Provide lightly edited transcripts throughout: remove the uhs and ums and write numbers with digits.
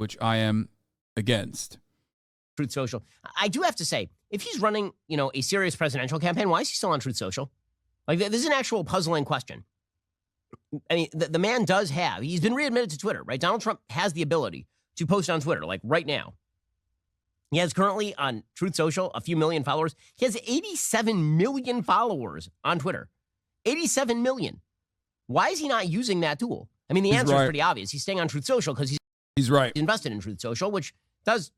which I am against. Truth Social. I do have to say, if he's running, a serious presidential campaign, why is he still on Truth Social? Like, this is an actual puzzling question. I mean, the man he's been readmitted to Twitter, right? Donald Trump has the ability to post on Twitter, like right now. He has currently on Truth Social a few million followers. He has 87 million followers on Twitter. 87 million. Why is he not using that tool? I mean, the answer is pretty obvious. He's staying on Truth Social because he's invested in Truth Social, which does,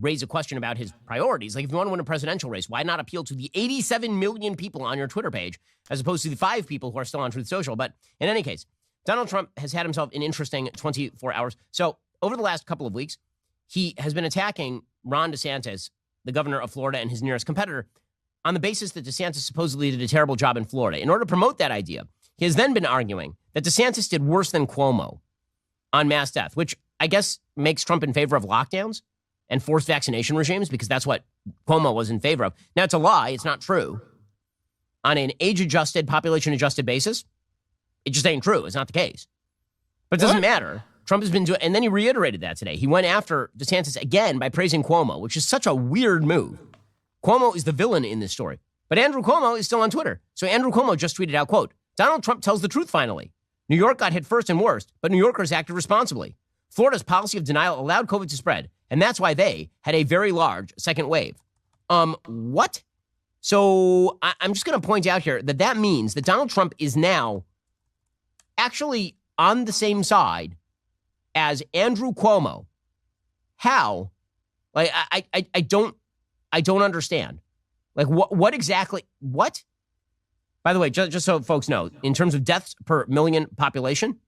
raise a question about his priorities. Like, if you want to win a presidential race, why not appeal to the 87 million people on your Twitter page as opposed to the 5 people who are still on Truth Social? But in any case, Donald Trump has had himself an interesting 24 hours. So over the last couple of weeks, he has been attacking Ron DeSantis, the governor of Florida and his nearest competitor, on the basis that DeSantis supposedly did a terrible job in Florida. In order to promote that idea, he has then been arguing that DeSantis did worse than Cuomo on mass death, which I guess makes Trump in favor of lockdowns and forced vaccination regimes, because that's what Cuomo was in favor of. Now, it's a lie. It's not true. On an age-adjusted, population-adjusted basis, it just ain't true. It's not the case. But it doesn't matter. Trump has been doing, and then he reiterated that today. He went after DeSantis again by praising Cuomo, which is such a weird move. Cuomo is the villain in this story. But Andrew Cuomo is still on Twitter. So Andrew Cuomo just tweeted out, quote, "Donald Trump tells the truth finally. New York got hit first and worst, but New Yorkers acted responsibly. Florida's policy of denial allowed COVID to spread, and that's why they had a very large second wave." What? So I'm just going to point out here that means that Donald Trump is now actually on the same side as Andrew Cuomo. How? Like, I don't understand. Like, what exactly? What? By the way, just so folks know, in terms of deaths per million population,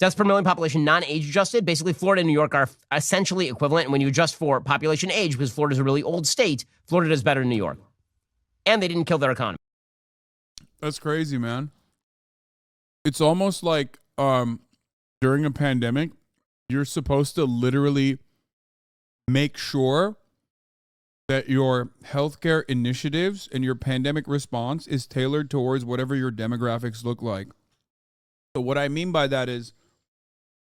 non-age adjusted, basically Florida and New York are essentially equivalent. And when you adjust for population age, because Florida's a really old state, Florida does better than New York. And they didn't kill their economy. That's crazy, man. It's almost like during a pandemic, you're supposed to literally make sure that your healthcare initiatives and your pandemic response is tailored towards whatever your demographics look like. So what I mean by that is,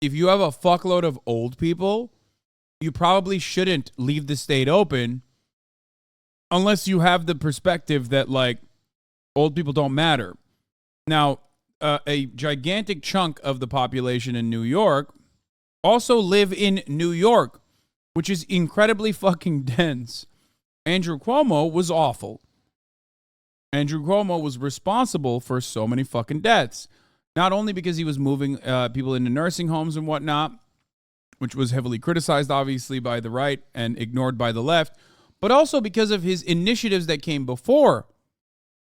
if you have a fuckload of old people, you probably shouldn't leave the state open unless you have the perspective that, like, old people don't matter. Now, a gigantic chunk of the population in New York also live in New York, which is incredibly fucking dense. Andrew Cuomo was awful. Andrew Cuomo was responsible for so many fucking deaths. Not only because he was moving people into nursing homes and whatnot, which was heavily criticized, obviously, by the right and ignored by the left, but also because of his initiatives that came before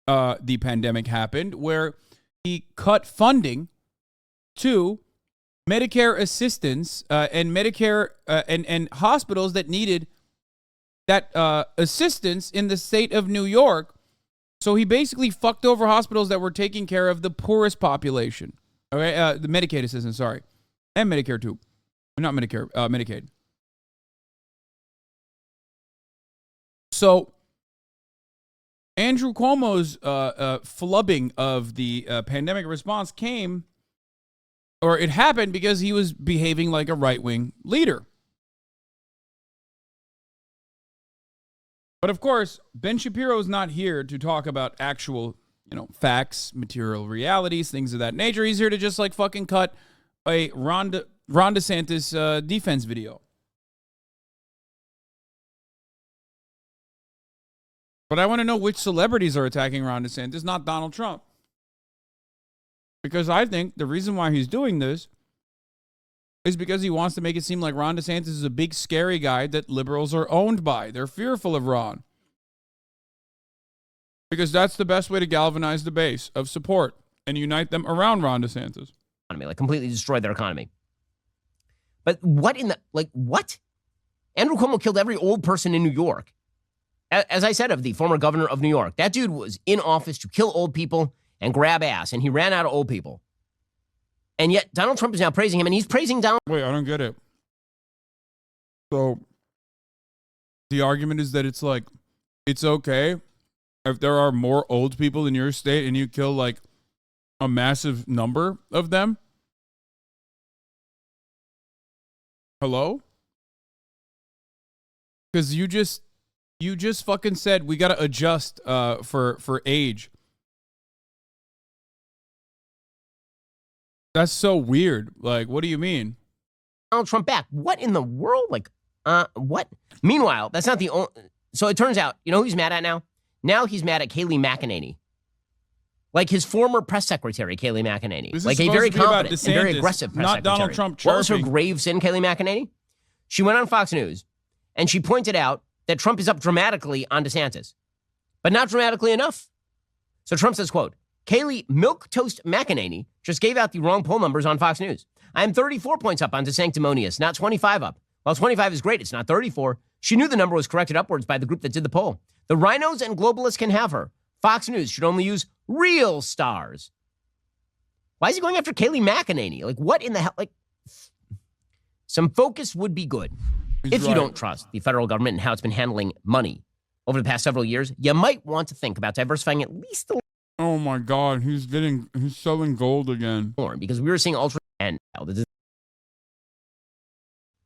the pandemic happened, where he cut funding to Medicare assistance and Medicare and hospitals that needed that assistance in the state of New York. So he basically fucked over hospitals that were taking care of the poorest population. Okay, the Medicaid assistance, sorry. And Medicare too. Not Medicare, Medicaid. So Andrew Cuomo's flubbing of the pandemic response it happened because he was behaving like a right-wing leader. But of course, Ben Shapiro is not here to talk about actual, facts, material realities, things of that nature. He's here to just like fucking cut a Ron DeSantis defense video. But I want to know which celebrities are attacking Ron DeSantis, not Donald Trump. Because I think the reason why he's doing this is because he wants to make it seem like Ron DeSantis is a big, scary guy that liberals are owned by. They're fearful of Ron. Because that's the best way to galvanize the base of support and unite them around Ron DeSantis. Like, completely destroy their economy. But what? Andrew Cuomo killed every old person in New York. As I said of the former governor of New York, that dude was in office to kill old people and grab ass, and he ran out of old people. And yet Donald Trump is now praising him, and he's praising Donald. Wait, I don't get it. So the argument is that it's like, it's okay if there are more old people in your state and you kill like a massive number of them. Hello? Because you just fucking said we got to adjust for age. That's so weird. Like, what do you mean? Donald Trump back. What in the world? Like, what? Meanwhile, that's not the only. So it turns out, you know who he's mad at now? Now he's mad at Kayleigh McEnany. Like his former press secretary, Kayleigh McEnany. Like a very competent and very aggressive press not secretary. Donald Trump chirping. What was her grave sin, Kayleigh McEnany? She went on Fox News and she pointed out that Trump is up dramatically on DeSantis, but not dramatically enough. So Trump says, quote, Kayleigh Milquetoast McEnany just gave out the wrong poll numbers on Fox News. I'm 34 points up on DeSanctimonious, not 25 up. While 25 is great, it's not 34. She knew the number was corrected upwards by the group that did the poll. The rhinos and globalists can have her. Fox News should only use real stars. Why is he going after Kayleigh McEnany? Like, what in the hell? Like, some focus would be good. If you don't trust the federal government and how it's been handling money over the past several years, you might want to think about diversifying at least a little. Oh my God, he's selling gold again. More, because we were seeing ultra and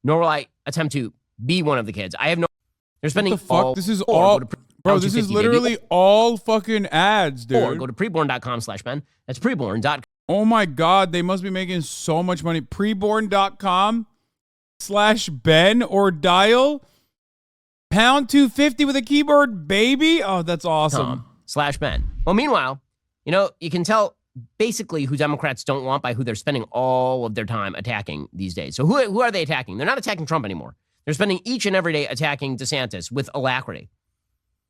nor will I attempt to be one of the kids. I have no. They're spending what the fuck? This is all, bro. This is literally all fucking ads, dude. Or go to preborn.com/Ben. That's preborn.com. Oh my God, they must be making so much money. Preborn.com/Ben or dial pound 250 with a keyboard, baby. Oh, that's awesome. /Ben. Well, meanwhile, you know, you can tell basically who Democrats don't want by who they're spending all of their time attacking these days. So who are they attacking? They're not attacking Trump anymore. They're spending each and every day attacking DeSantis with alacrity.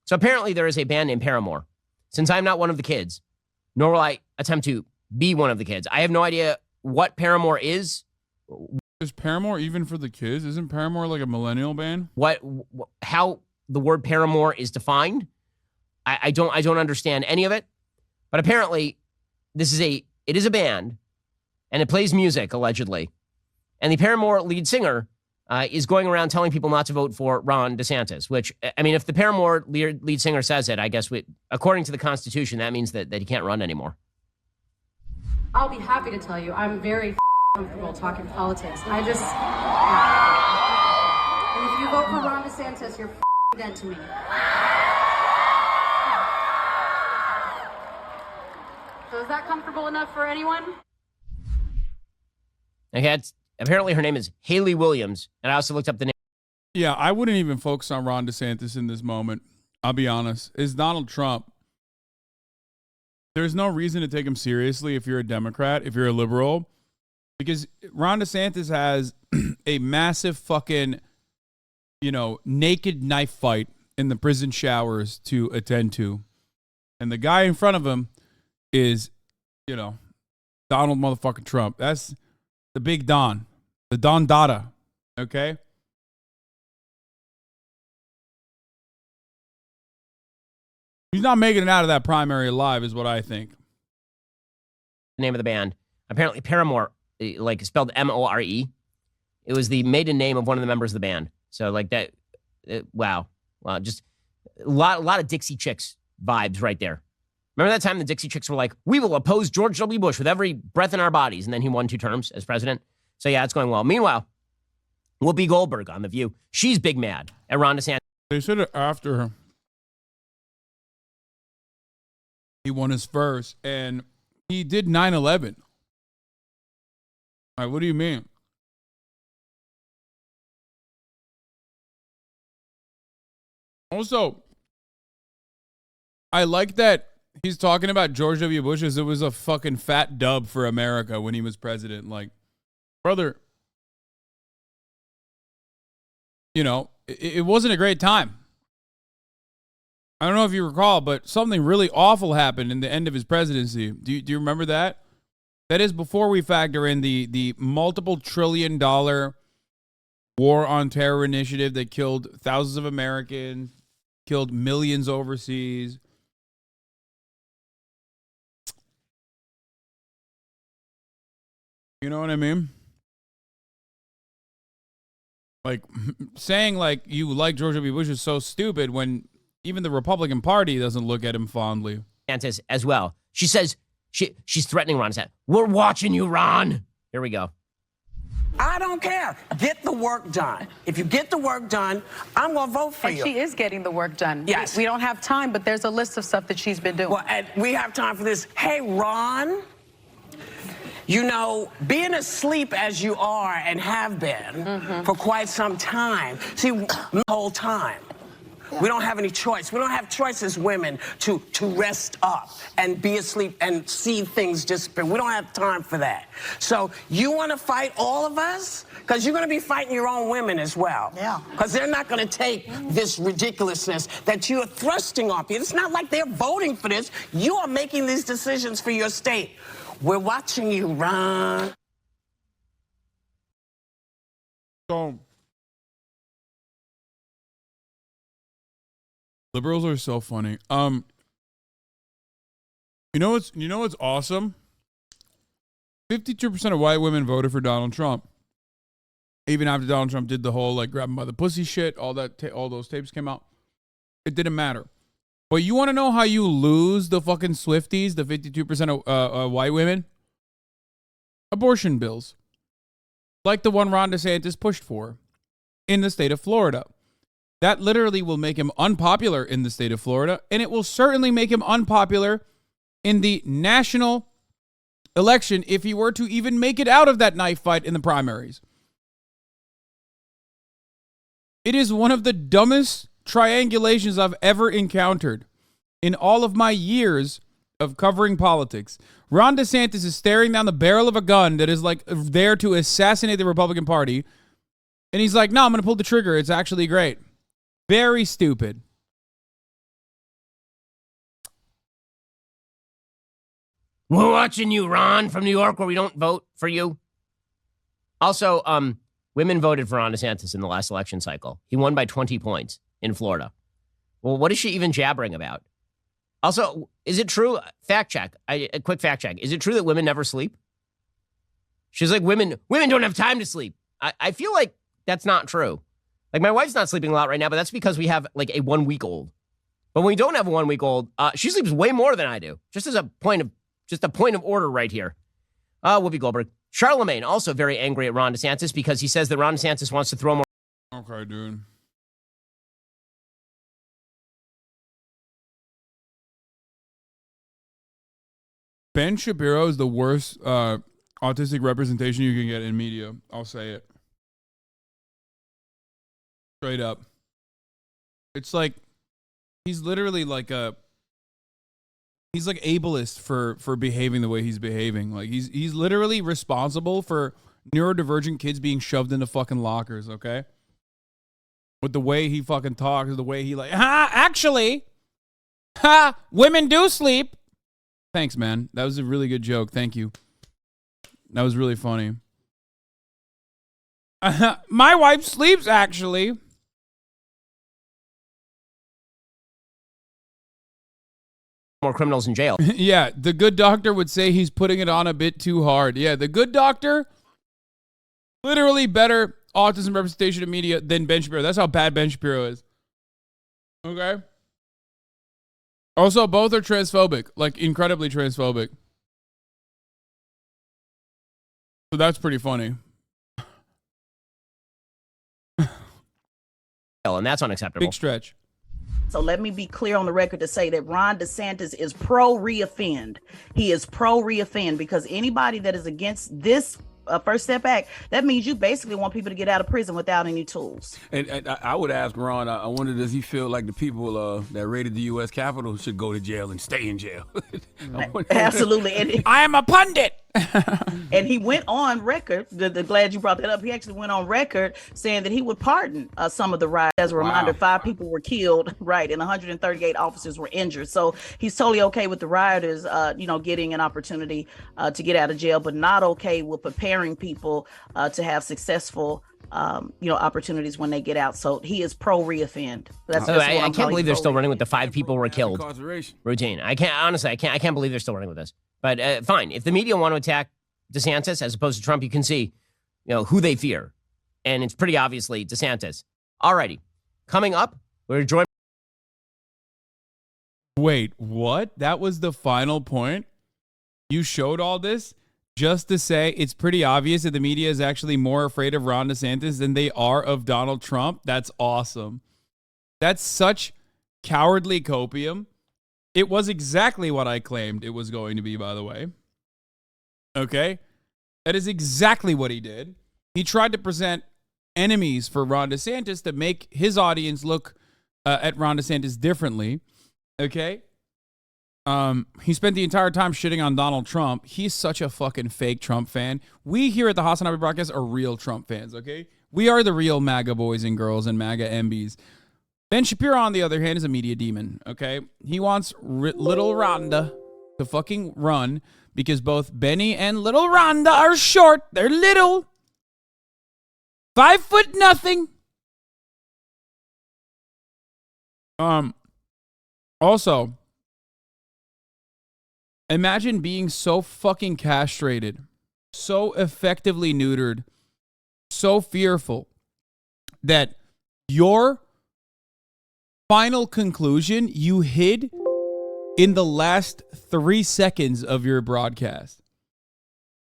So apparently there is a band named Paramore. Since I'm not one of the kids, nor will I attempt to be one of the kids, I have no idea what Paramore is. Is Paramore even for the kids? Isn't Paramore like a millennial band? How the word Paramore is defined? I don't understand any of it. But apparently it is a band and it plays music allegedly. And the Paramore lead singer is going around telling people not to vote for Ron DeSantis, which, I mean, if the Paramore lead singer says it, I guess according to the Constitution, that means that he can't run anymore. I'll be happy to tell you, I'm very comfortable talking politics. And if you vote for Ron DeSantis, you're dead to me. So is that comfortable enough for anyone? Okay, apparently her name is Haley Williams, and I also looked up the name. Yeah, I wouldn't even focus on Ron DeSantis in this moment. I'll be honest. It's Donald Trump. There's no reason to take him seriously if you're a Democrat, if you're a liberal, because Ron DeSantis has a massive fucking, naked knife fight in the prison showers to attend to. And the guy in front of him is, Donald motherfucking Trump. That's the big Don. The Don Dada. Okay? He's not making it out of that primary alive, is what I think. The name of the band. Apparently Paramore, like spelled More. It was the maiden name of one of the members of the band. So like that, wow. Just a lot of Dixie Chicks vibes right there. Remember that time the Dixie Chicks were like, we will oppose George W. Bush with every breath in our bodies. And then he won 2 terms as president. So yeah, it's going well. Meanwhile, Whoopi Goldberg on The View. She's big mad at Ron DeSantis. They said it after her. He won his first, and he did 9/11. All right, what do you mean? Also, I like that he's talking about George W. Bush as it was a fucking fat dub for America when he was president. Like, brother, it wasn't a great time. I don't know if you recall, but something really awful happened in the end of his presidency. Do you remember that? That is before we factor in the multiple $trillion war on terror initiative that killed thousands of Americans, killed millions overseas. You know what I mean? Like, saying like you like George W. Bush is so stupid when even the Republican Party doesn't look at him fondly. DeSantis as well. She says she's threatening Ron. We're watching you, Ron. Here we go. I don't care. Get the work done. If you get the work done, I'm going to vote for you. And she is getting the work done. Yes. We don't have time, but there's a list of stuff that she's been doing. Well, and we have time for this. Hey, Ron, you know, being asleep as you are and have been for quite some time, see, the whole time. We don't have any choice. We don't have choice as women to rest up and be asleep and see things disappear. We don't have time for that. So you want to fight all of us? Because you're going to be fighting your own women as well. Yeah. Because they're not going to take this ridiculousness that you're thrusting off you. It's not like they're voting for this. You are making these decisions for your state. We're watching you, Ron. So liberals are so funny. You know what's awesome? 52% of white women voted for Donald Trump. Even after Donald Trump did the whole like grab him by the pussy shit, all those tapes came out. It didn't matter. But you want to know how you lose the fucking Swifties, the 52% of white women? Abortion bills. Like the one Ron DeSantis pushed for in the state of Florida. That literally will make him unpopular in the state of Florida, and it will certainly make him unpopular in the national election if he were to even make it out of that knife fight in the primaries. It is one of the dumbest triangulations I've ever encountered in all of my years of covering politics. Ron DeSantis is staring down the barrel of a gun that is like there to assassinate the Republican Party, and he's like, no, I'm going to pull the trigger. It's actually great. Very stupid. We're watching you, Ron, from New York, where we don't vote for you. Also, women voted for Ron DeSantis in the last election cycle. He won by 20 points in Florida. Well, what is she even jabbering about? Also, is it true? Fact check. A quick fact check. Is it true that women never sleep? She's like, women don't have time to sleep. I feel like that's not true. Like, my wife's not sleeping a lot right now, but that's because we have like a 1-week-old. But when we don't have a 1-week-old, she sleeps way more than I do. Just as a point of order right here. Whoopi Goldberg. Charlemagne also very angry at Ron DeSantis because he says that Ron DeSantis wants to throw more. Okay, dude. Ben Shapiro is the worst autistic representation you can get in media. I'll say it. Straight up. It's like, he's literally like he's like ableist for behaving the way he's behaving. Like he's literally responsible for neurodivergent kids being shoved into fucking lockers, okay? With the way he fucking talks, the way he like, actually, women do sleep. Thanks, man. That was a really good joke. Thank you. That was really funny. My wife sleeps, actually. More criminals in jail. Yeah, the good doctor would say he's putting it on a bit too hard. Yeah, the good doctor, literally better autism representation in media than Ben Shapiro. That's how bad Ben Shapiro is. Okay? Also, both are transphobic, like incredibly transphobic. So that's pretty funny. And that's unacceptable. Big stretch. So let me be clear on the record to say that Ron DeSantis is pro-reoffend. He is pro-reoffend because anybody that is against this First Step Act, that means you basically want people to get out of prison without any tools. And I would ask Ron, I wonder, does he feel like the people that raided the U.S. Capitol should go to jail and stay in jail? Absolutely. And I am a pundit. And he went on record, glad you brought that up, he actually went on record saying that he would pardon some of the riots. As a reminder, 5 people were killed, right, and 138 officers were injured. So he's totally okay with the rioters, getting an opportunity to get out of jail, but not okay with preparing people to have successfil opportunities when they get out. So he is pro-reoffend. I can't believe they're still running with the 5 people were killed routine. I can't believe they're still running with this. But fine, if the media want to attack DeSantis as opposed to Trump, you can see, who they fear, and it's pretty obviously DeSantis. Alrighty, coming up, we're joined. Wait, what? That was the final point? You showed all this just to say it's pretty obvious that the media is actually more afraid of Ron DeSantis than they are of Donald Trump. That's awesome. That's such cowardly copium. It was exactly what I claimed it was going to be, by the way. Okay? That is exactly what he did. He tried to present enemies for Ron DeSantis to make his audience look at Ron DeSantis differently. Okay? He spent the entire time shitting on Donald Trump. He's such a fucking fake Trump fan. We here at the HasanAbi broadcast are real Trump fans, okay? We are the real MAGA boys and girls and MAGA MBs. Ben Shapiro, on the other hand, is a media demon, okay? He wants little Rhonda to fucking run because both Benny and little Rhonda are short. They're little. 5 foot nothing. Also, imagine being so fucking castrated, so effectively neutered, so fearful that your final conclusion you hid in the last 3 seconds of your broadcast.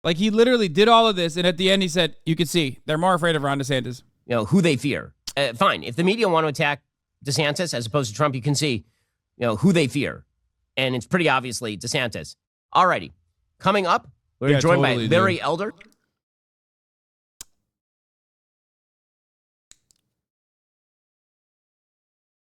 Like, he literally did all of this, and at the end he said, you can see, they're more afraid of Ron DeSantis. You know, who they fear. Fine. If the media want to attack DeSantis as opposed to Trump, you can see, you know, who they fear. And it's pretty obviously DeSantis. Alrighty. Coming up, we're joined by Larry Elder.